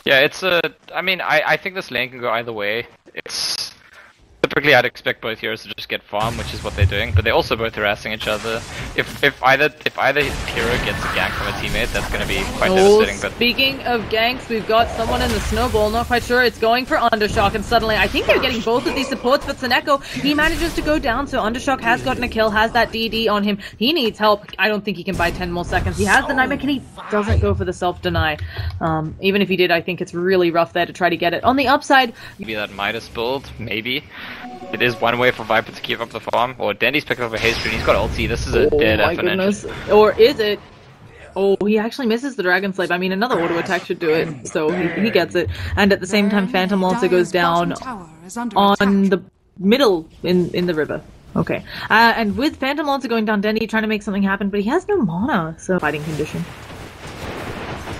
Yeah, it's a. I mean, I think this lane can go either way. It's typically I'd expect both heroes to just get farm, which is what they're doing, but they're also both harassing each other. If either hero gets a gank from a teammate, that's going to be quite devastating. But speaking of ganks, we've got someone in the snowball. Not quite sure. It's going for Undershock, and suddenly I think they're getting both of these supports. But Seneko, he manages to go down, so Undershock has gotten a kill, has that DD on him. He needs help. I don't think he can buy 10 more seconds. He has the nightmare, and he doesn't go for the self-deny. Even if he did, I think it's really rough there to try to get it. On the upside, maybe that Midas build, maybe. It is one way for Viper to keep up the farm. Or Dandy's picked up a haste screen. He's got ulti. This is a dead goodness. Or is it? Oh, he actually misses the Dragon Slave. I mean, another auto attack should do it, so he gets it. And at the same time, Phantom Lancer goes down on the middle in the river. Okay. And with Phantom Lancer going down, Dandy trying to make something happen, but he has no mana, so fighting condition.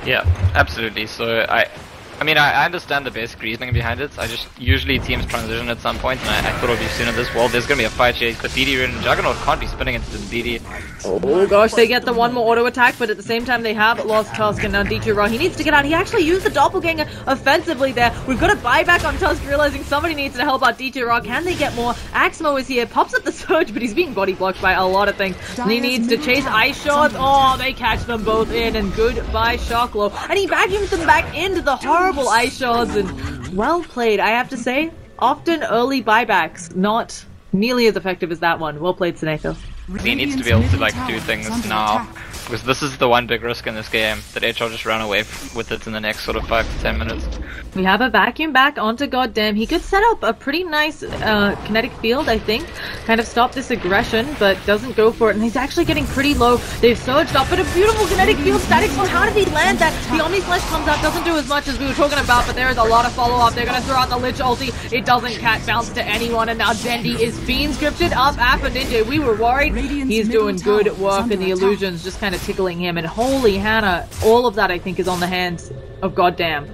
Yeah, absolutely. So I mean, I understand the basic reasoning behind it. I just usually teams transition at some point, and I thought it would be sooner this wall. There's gonna be a fight here. The DD rune Juggernaut can't be spinning into the DD. Oh gosh, they get the one more auto attack, but at the same time they have lost Tusk, and now DJ Raw, he needs to get out. He actually used the doppelganger offensively there. We've got a buyback on Tusk, realizing somebody needs to help out DJ Raw. Can they get more? Axmo is here, pops up the surge, but he's being body blocked by a lot of things. And he needs to chase ice shots. Oh, they catch them both in, and goodbye Shocklow. And he vacuums them back into the horrible ice shots. And well played, I have to say. Often early buybacks, not nearly as effective as that one. Well played, Seneko. He needs to be able to like do things now, because this is the one big risk in this game, that HR just ran away with it in the next sort of 5 to 10 minutes. We have a vacuum back onto Goddamn. He could set up a pretty nice kinetic field, I think. Kind of stop this aggression, but doesn't go for it. And he's actually getting pretty low. They've surged up, but a beautiful kinetic field static. So how did he land that? The Omni Slash comes out, doesn't do as much as we were talking about, but there is a lot of follow-up. They're going to throw out the Lich ulti. It doesn't cat bounce to anyone, and now Dendi is Fiend scripted up Appa Ninja. We were worried. He's doing good work, and the illusions just kind of tickling him. And holy Hannah, all of that I think is on the hands of Goddamn.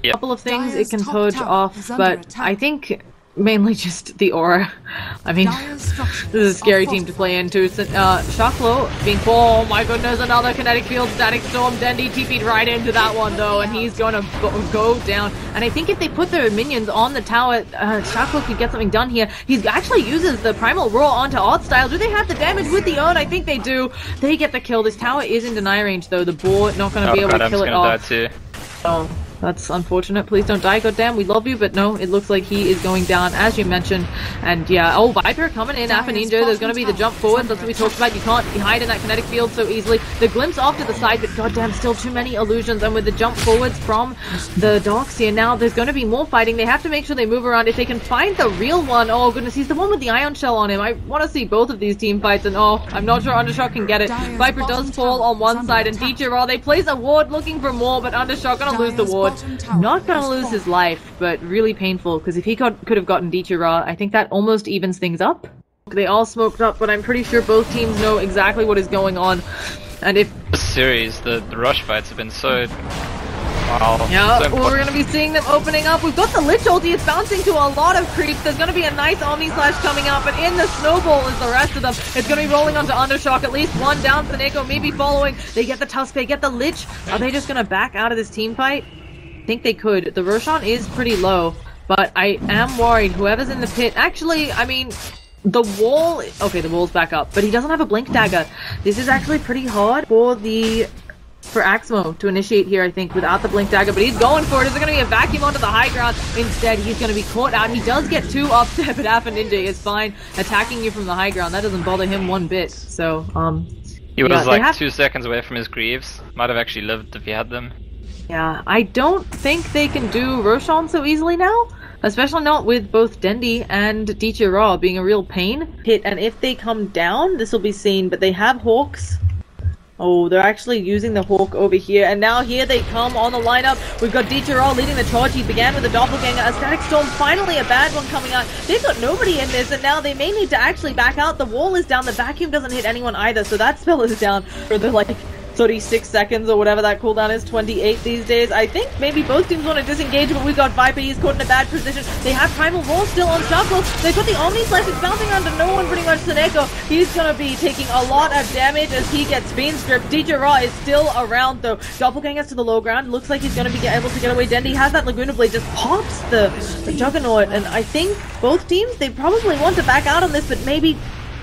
A couple of things it can purge off, but I think mainly just the aura. I mean, this is a scary team to play into. Shocklow being oh my goodness, another kinetic field static storm. Dendi TP'd right into that one though, and he's gonna go down. And I think if they put their minions on the tower, Shocklow could get something done here. He actually uses the primal roar onto Odd Style. Do they have the damage with the own? I think they do. They get the kill. This tower is in deny range though. The boar not gonna be able to kill it off. Die too. Oh. That's unfortunate. Please don't die, Goddamn. We love you, but no, it looks like he is going down, as you mentioned. And yeah, oh, Viper coming in, Appa Ninja. There's going to be the jump forward. That's what we talked about. You can't hide in that kinetic field so easily. The glimpse off to the side, but Goddamn, still too many illusions. And with the jump forwards from the docks here, now there's going to be more fighting. They have to make sure they move around. If they can find the real one, oh goodness, he's the one with the ion shell on him. I want to see both of these team fights, and oh, I'm not sure Undershock can get it. Viper does fall on one side, and DJ Raw, they place a ward looking for more, but Undershock going to lose the ward. Not gonna lose his life, but really painful, because if he could have gotten Dichira, I think that almost evens things up. They all smoked up, but I'm pretty sure both teams know exactly what is going on. And if this series, the rush fights have been so yeah, so we're gonna be seeing them opening up. We've got the Lich ulti, it's bouncing to a lot of creeps. There's gonna be a nice Omni Slash coming out, but in the snowball is the rest of them. It's gonna be rolling onto Undershock, at least one down. Seneko maybe following. They get the Tusk, they get the Lich. Are they just gonna back out of this team fight? I think they could. The Roshan is pretty low, but I am worried. Whoever's in the pit, actually, I mean, the wall, okay, the wall's back up, but he doesn't have a Blink Dagger. This is actually pretty hard for Axmo to initiate here, I think, without the Blink Dagger, but he's going for it. Is there going to be a vacuum onto the high ground? Instead, he's going to be caught out. He does get 2 upset, but Appa Ninja is fine attacking you from the high ground. That doesn't bother him one bit, so, he was like 2 seconds away from his Greaves. Might have actually lived if he had them. Yeah, I don't think they can do Roshan so easily now, especially not with both Dendi and DJ Raw being a real pain. And if they come down, this will be seen, but they have Hawks. Oh, they're actually using the Hawk over here, and now here they come on the lineup. We've got DJ Raw leading the charge. He began with a doppelganger, a static storm, finally a bad one coming out. They've got nobody in this, and now they may need to actually back out. The wall is down, the vacuum doesn't hit anyone either, so that spell is down for the, like, 36 seconds or whatever that cooldown is, 28 these days. I think maybe both teams want to disengage, but we've got Viper, he's caught in a bad position. They have Primal Roar still on Shuckle. They've got the Omni Slice, it's bouncing onto no one pretty much. Seneko, he's going to be taking a lot of damage as he gets Fiend Script. DJ Raw is still around though. Doppelganger's to the low ground. Looks like he's going to be able to get away. Dendy has that Laguna Blade, just pops the Juggernaut, and I think both teams, they probably want to back out on this, but maybe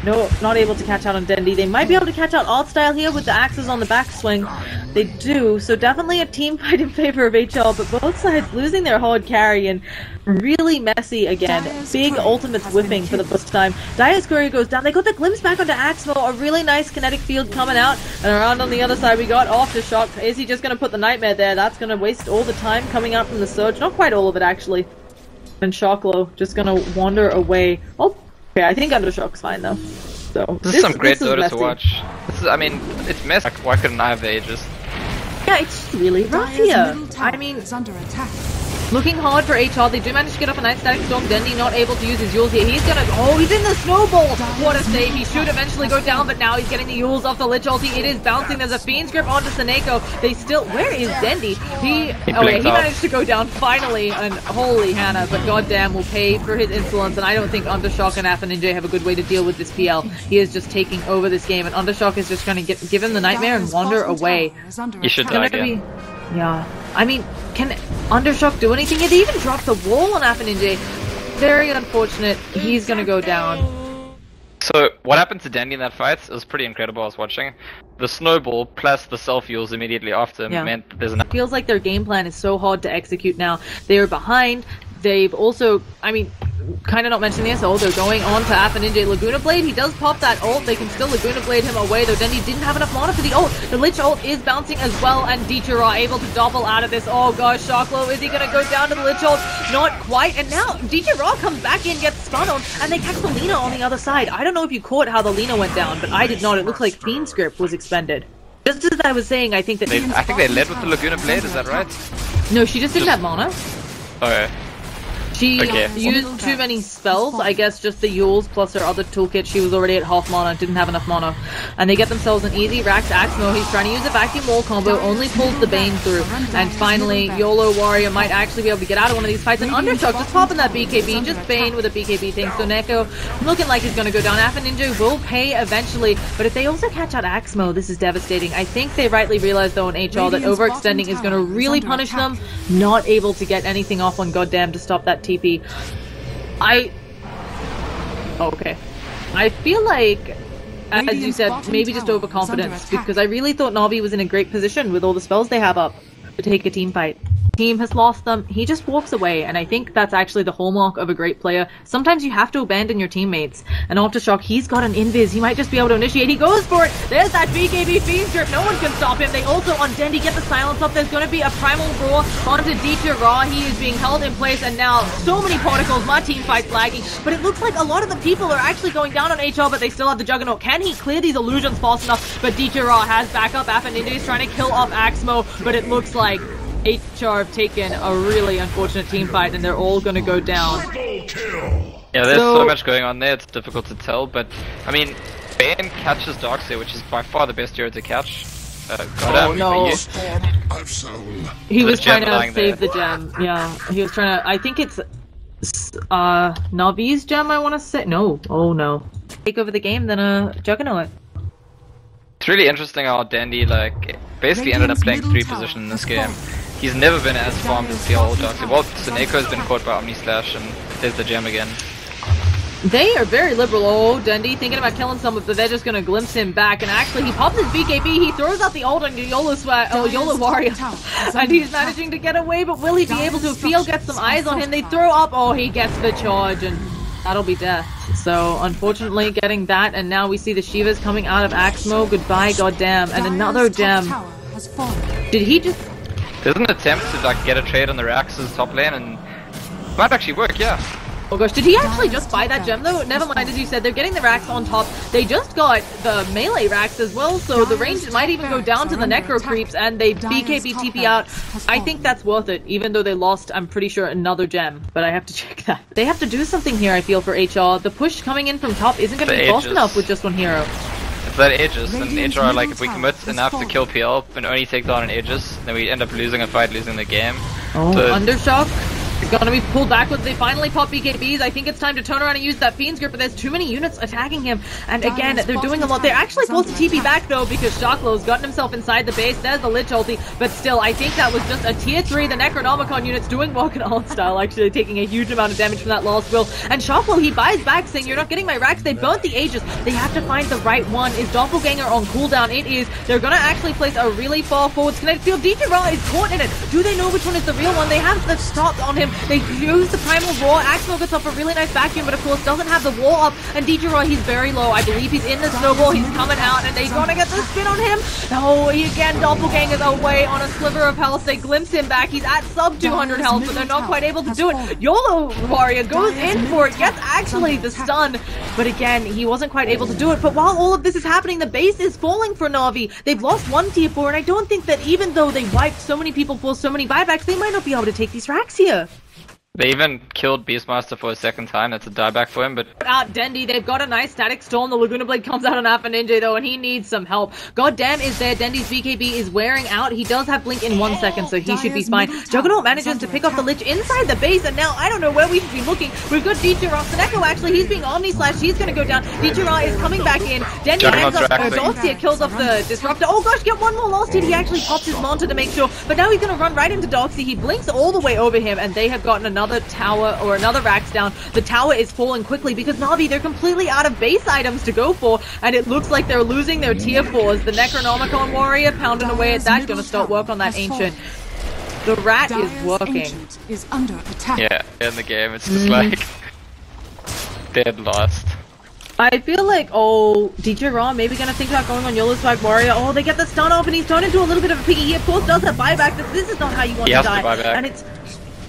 no, not able to catch out on Dendy. They might be able to catch out Alt Style here with the axes on the backswing. They do, so definitely a team fight in favor of HL, but both sides losing their hard carry and really messy again. Big ultimates whiffing for the first time. Dire's Courier goes down. They got the glimpse back onto Axmo. A really nice kinetic field coming out. And around on the other side, we got Aftershock. Is he just going to put the Nightmare there? That's going to waste all the time coming out from the Surge. Not quite all of it, actually. And Shocklow just going to wander away. Oh, okay, I think Undershock's fine, though. So this is some great Dota to watch. This is, I mean, it's messy. Why couldn't I have the Aegis? Yeah, it's really rough here. I mean, it's under attack. Looking hard for HR. They do manage to get off a nice static storm. Dendy not able to use his Yules here. He's gonna... Oh, he's in the snowball! What a save. He should eventually go down, but now he's getting the Yules off the Lich ulti. It is bouncing. There's a Fiend's Grip onto Seneko. They still... Where is Dendy? He managed to go down finally, and holy Hannah, but goddamn will pay for his insolence, and I don't think Undershock and Ninja have a good way to deal with this PL. He is just taking over this game, and Undershock is just gonna give him the Nightmare and wander away. You should die again. Yeah. I mean, can Undershock do anything? They even dropped the wall on Ninja. Very unfortunate. He's gonna go down. So, what happened to Dandy in that fight? It was pretty incredible, I was watching. The snowball plus the self-heals immediately after meant that there's It feels like their game plan is so hard to execute now. They are behind. They've also, I mean, kind of not mentioning this, they're going on to Ninja. Laguna Blade, he does pop that ult. They can still Laguna Blade him away, though Dendy didn't have enough mana for the ult. The Lich ult is bouncing as well, and Dichira able to doppel out of this. Oh gosh, Shocklow, is he going to go down to the Lich ult? Not quite, and now Dichira comes back in, gets spun on, and they catch the Lina on the other side. I don't know if you caught how the Lina went down, but I did not. It looks like Fiend's Grip was expended. Just as I was saying, I think that... I think they led with the Laguna Blade, is that right? No, she just didn't have mana. Okay. She used too many spells, I guess just the Yules plus her other toolkit. She was already at half mana, didn't have enough mana. And they get themselves an easy Rax Axmo. He's trying to use a vacuum wall combo, only pulls the Bane through. And finally, YOLO Warrior might actually be able to get out of one of these fights. And Undershock just popping that BKB, just Bane with a BKB thing. So Neko looking like he's going to go down. Ninja will pay eventually, but if they also catch out Axmo, this is devastating. I think they rightly realized though in HR that overextending is going to really punish them. Not able to get anything off on goddamn to stop that TP. Okay. I feel like, as you said, maybe just overconfidence, because I really thought NaVi was in a great position with all the spells they have up to take a team fight. Team has lost them, he just walks away, and I think that's actually the hallmark of a great player. Sometimes you have to abandon your teammates. And Aftershock, he's got an invis, he might just be able to initiate, he goes for it! There's that BKB Fiend Grip, no one can stop him. They also, on Dendy, get the silence up. There's going to be a Primal Roar onto Dieter Ra. He is being held in place, and now so many particles, my team fight's lagging. But it looks like a lot of the people are actually going down on HL, but they still have the Juggernaut. Can he clear these illusions fast enough? But Dieter Ra has backup. Ninja is trying to kill off Axmo, but it looks like HR have taken a really unfortunate team fight, and they're all going to go down. Yeah, there's so much going on there, it's difficult to tell, but, I mean, Bane catches Darkseer, which is by far the best hero to catch. No. He was trying to save the gem, yeah. He was trying to, I think it's, NaVi's gem, I want to say? No. Oh, no. Take over the game, then a Juggernaut. It's really interesting how Dandy, like, basically ended up playing 3 position in this game. He's never been as farmed as the old Darkseer. Well, Seneko has been caught by Omni Slash, and there's the gem again. They are very liberal. Oh, Dendy thinking about killing someone, but they're just going to glimpse him back. And actually, he pops his BKB. He throws out the ult on YOLO Warrior. And he's managing to get away, but will he be able to? Feel gets some eyes on him. They throw up. Oh, he gets the charge, and that'll be death. So, unfortunately, getting that. And now we see the Shivas coming out of Axmo. Goodbye, goddamn. And another gem. Did he just... There's an attempt to, like, get a trade on the Rax's top lane, and it might actually work, yeah. Oh gosh, did he actually just buy that gem though? Never mind, as you said, they're getting the Rax on top. They just got the melee Rax as well, so the range might even go down to the Necro Creeps, and they BKB TP out. I think that's worth it, even though they lost, I'm pretty sure, another gem. But I have to check that. They have to do something here, I feel, for HR. The push coming in from top isn't going to be fast enough with just one hero. It's that Aegis, and HR, like, if we commit enough to kill PL and only take down an Aegis, then we end up losing a fight, losing the game. Oh, so, Undershock is gonna be pulled backwards. They finally pop BKBs. I think it's time to turn around and use that Fiend's Grip, but there's too many units attacking him. And again, they're doing a lot. They're actually forced to TP back though, because Shocklow's gotten himself inside the base. There's the Lich ulti, but still, I think that was just a tier 3. The Necronomicon units doing walk and alt style, actually taking a huge amount of damage from that last will. And Shocklow, he buys back, saying, you're not getting my racks. They burnt the Aegis. They have to find the right one. Is Doppelganger on cooldown? It is. They're gonna actually place a really far forward kinetic field. DJ Ra is caught in it. Do they know which one is the real one? They have the stop on him. They use the Primal Roar. Axel gets off a really nice vacuum, but of course doesn't have the wall up. And DJ Ra, he's very low. I believe he's in the snowball. He's coming out, and they're gonna get the spin on him. No, he again, Doppelganger's away on a sliver of health. They glimpse him back. He's at sub 200 health, but they're not quite able to do it. YOLO Warrior goes in for it, gets actually the stun, but again, he wasn't quite able to do it. But while all of this is happening, the base is falling for Na'Vi. They've lost one tier 4, and I don't think that even though they wiped so many people for so many buybacks, they might not be able to take these racks here. They even killed Beastmaster for a second time. That's a dieback for him, but... Out Dendy, they've got a nice static storm. The Laguna Blade comes out on Alpha Ninja though, and he needs some help. Goddamn is there. Dendy's BKB is wearing out. He does have Blink in 1 second, so he should be fine. Juggernaut manages to pick off the Lich inside the base, and now I don't know where we should be looking. We've got DJ Ra. Seneko, actually, he's being Omni-Slash. He's gonna go down. DJ Ra is coming back in. Dendy hangs up Doxia, kills off the Disruptor. Oh gosh, get one more last hit. He actually pops his Manta to make sure, but now he's gonna run right into Doxy. He blinks all the way over him, and they have gotten another tower or another racks down. The tower is falling quickly because Na'Vi, they're completely out of base items to go for, and it looks like they're losing their tier 4s. The Necronomicon Warrior pounding away at that, gonna start work on that Ancient. The Rat is working. Is under attack. Yeah, in the game, it's just like... dead lost. I feel like, DJ Ra maybe gonna think about going on YOLO Spike Warrior. Oh, they get the stun off, and he's turned into a little bit of a piggy. He, of course, does have buyback. This is not how you want to die. And it's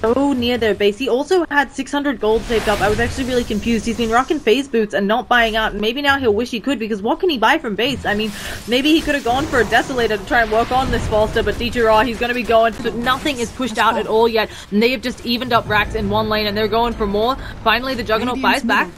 so near their base. He also had 600 gold saved up. I was actually really confused. He's been rocking phase boots and not buying out, and maybe now he'll wish he could, because what can he buy from base? I mean, maybe he could have gone for a Desolator to try and work on this Falster, but DJ Ra, he's going to be going, but nothing is pushed out at all yet, and they have just evened up racks in one lane, and they're going for more. Finally, the Juggernaut buys back.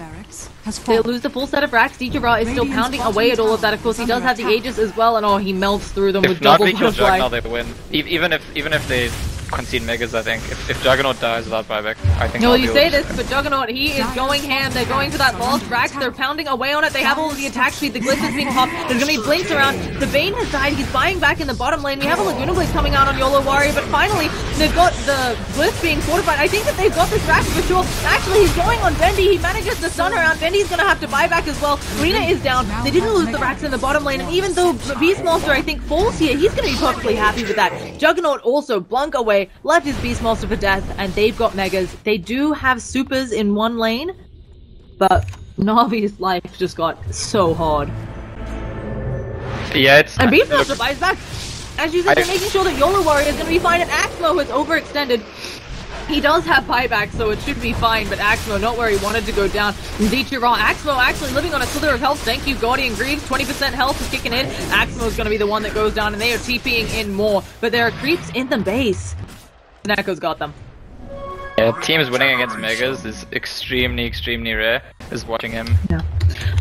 They'll lose the full set of racks. DJ Ra is still pounding away at all of that. Of course, he does have the Aegis as well, and he melts through them with double butterfly. If not, they win. Even if they concede megas, I think. If Juggernaut dies without buyback, I think. No, you say this, but Juggernaut, he is going ham. They're going for that lost racks. They're pounding away on it. They have all of the attack speed. The Glitch is being popped. There's gonna be blinks around. The Bane has died. He's buying back in the bottom lane. We have a Laguna Blade coming out on YOLO Warrior, but finally they've got the Blitz being fortified. I think that they've got this rack for sure. Actually, he's going on Dendy. He manages to stun around. Dendy's gonna have to buy back as well. Rena is down. They didn't lose the racks in the bottom lane, and even though Beastmaster, I think, falls here, he's gonna be perfectly happy with that. Juggernaut also blunk away, left his Beastmaster for death, and they've got megas. They do have supers in one lane, but Na'Vi's life just got so hard. Yeah, it's... And Beastmaster buys back. As you said, they're making sure that YOLO Warrior is going to be fine, and Axmo has overextended. He does have buyback, so it should be fine, but Axmo not where he wanted to go down. And DJ Ra, Axmo actually living on a slither of health. Thank you, Guardian Greaves. 20% health is kicking in. Axmo is going to be the one that goes down, and they are TPing in more. But there are creeps in the base. Neko's got them. Yeah, teams winning against megas is extremely rare. Is watching him. Yeah.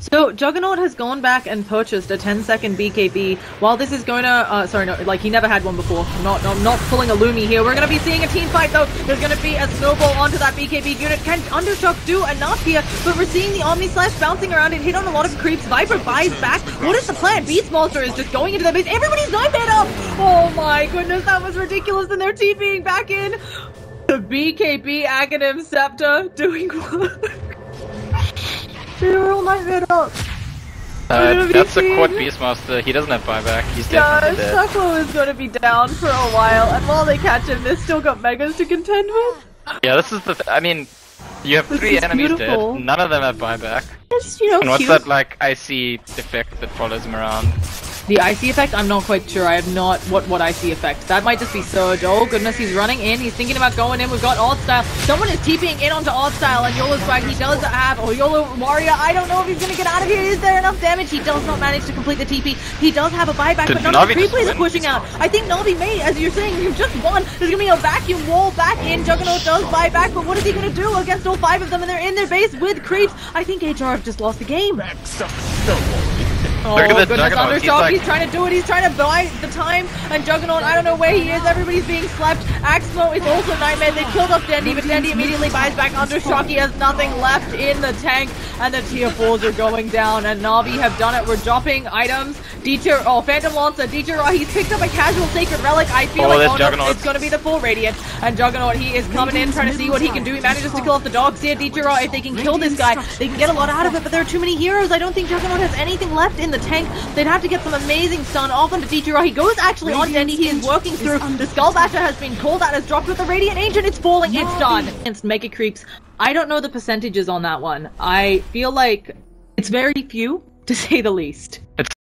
So Juggernaut has gone back and purchased a 10-second BKB. While this is going to, sorry, no, like he never had one before. I'm not pulling a Lumi here. We're going to be seeing a team fight though. There's going to be a snowball onto that BKB unit. Can Undershock do enough here? But we're seeing the Omni Slash bouncing around. It hit on a lot of creeps. Viper buys back. What is the plan? Beastmaster is just going into the base. Everybody's knife head up. Oh my goodness, that was ridiculous. And they're TPing back in. The BKB Aghanim Scepter doing what? They were all nightmare up. That's a quad Beastmaster. He doesn't have buyback. He's definitely dead. Shucklo is going to be down for a while, and while they catch him, they've still got megas to contend with. Yeah, this is the. I mean, you have 3 enemies dead. None of them have buyback. It's, you know, and what's cute. that like icy effect that follows him around? The icy effect? I'm not quite sure. I have not... What icy effect? That might just be Surge. Oh goodness, he's running in. He's thinking about going in. We've got Odd Style. Someone is TPing in onto Odd Style, and YOLO's back. He does have... Oh, YOLO Warrior. I don't know if he's going to get out of here. Is there enough damage? He does not manage to complete the TP. He does have a buyback, but none of the replays are pushing out. I think Na'Vi may, as you're saying, you've just won. There's going to be a vacuum wall back in. Juggernaut does buy back, but what is he going to do against all 5 of them? And they're in their base with creeps. I think HR have just lost the game. Oh, Look at the goodness, Juggernaut, Undershock, he's he's trying to do it, he's trying to buy the time, and Juggernaut, I don't know where he is, everybody's being slept. Axmo is also Nightmare, they killed off Dendy, but Dendy immediately buys back Undershock, he has nothing left in the tank, and the tier 4s are going down, and NaVi have done it, we're dropping items. Phantom Lancer, he's picked up a casual Sacred Relic, I feel like no, it's gonna be the full Radiant, and Juggernaut, he is coming in, trying to see what he can do, he manages to kill off the dogs here, if they can kill this guy, they can get a lot out of it, but there are too many heroes, I don't think Juggernaut has anything left in the tank. They'd have to get some amazing stun off onto Deetra. He goes actually on Dendy. He is working through. The Skull Basher has been called out as dropped with the Radiant Ancient. It's falling. It's done. Against Mega Creeps. I don't know the percentages on that one. I feel like it's very few, to say the least. It's